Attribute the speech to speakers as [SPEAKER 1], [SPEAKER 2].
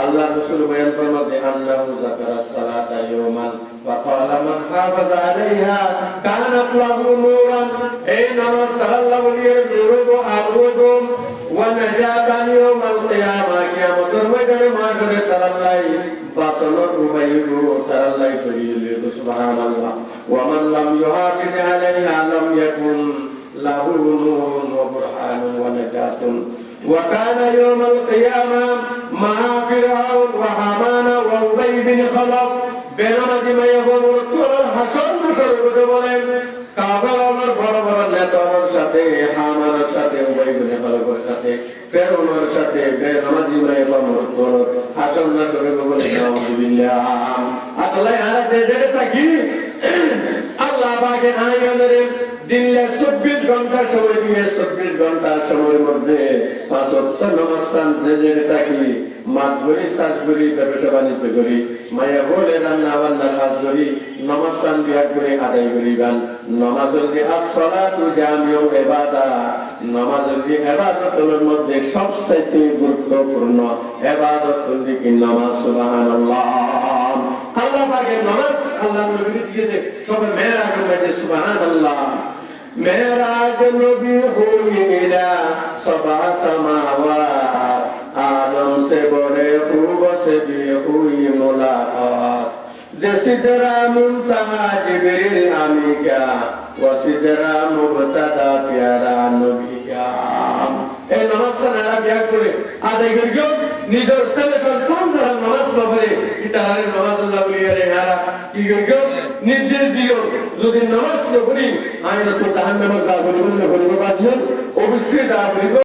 [SPEAKER 1] আল্লাহ রাসূল বয়ান ফরমাতে আন্নাহু যাকারাস সালাতা ইয়াওমান ওয়া ক্বালা মান হাফাযা আলাইহা কানাত লাহু নূরান। এই নামাজ আল্লাহ বলিয়ে নূর ও আলো ওয়া নাজাতান ইয়াওমাল কিয়ামা, কিয়ামতের ময়দানে মাহশরে সাল্লাই বাসনের উপায়গো সাল্লাই করিলে। সুবহানাল্লাহ। ওয়া মান লাম ইউহাফিজ আলাইহা লাম ইয়াকুন লাহু নূরুন ওয়া বুরহানুন ওয়া নাজাতুন। وكان يوم القيامة مع فرعون وهامان وأبي بن خلف بينما ما يقول رسول الحشر نشر بقبلهم কাবার আমার বড় বড় নেতার সাথে হামানের সাথে উবাই বিন খালফের সাথে ফেরাউনের সাথে বেনামাজি ইব্রাহিম মরতর হাসান না করে বলে নাউযুবিল্লাহ। আল্লাহ আলাদা জেরে থাকি আল্লাহ পাকে আইগানের দিনে 24 ঘন্টা সময় দিয়ে 24 ঘন্টা সময়ের মধ্যে 5 ওয়াক্ত নামাজ জেরে থাকি মাগরিব সাজগুরি ব্যবসা বাণিজ্য করি মায়া বলে রান্না বান্না কাজ করি নামাজ বিয়া করে আদায় করি গান নামাজ হচ্ছে আসসালাতু জামিউ ইবাদা। নামাজ হচ্ছে ইবাদতের মধ্যে সবচেয়ে গুরুত্বপূর্ণ ইবাদত হচ্ছে কি নামাজ। সুবহানাল্লাহ। আল্লাহ পাকের নামাজ আল্লাহ নবী দিয়েছে সবে মেরাজ হয়েছে। সুবহানাল্লাহ। মেরাজ নবী হইলা সবা সামাওয়াত आदम से बड़े खूब से भी हुई मुलाकात। जे सिदरा मुंतहा जिब्रील आमी क्या वो सिदरा मुबतदा प्यारा नबी क्या। ए नमाज नारा ब्याह करे आदे गरियो निजर सेले कोन तरह नमाज पढ़े इतारे नमाज अल्लाह बोलिए रे नारा की गरियो निर्देश दियो যদি নামাজ পড়ি আমি তো তাহার নামাজ পড়ব না পড়ব বাজিও অবশ্যই তা পড়ব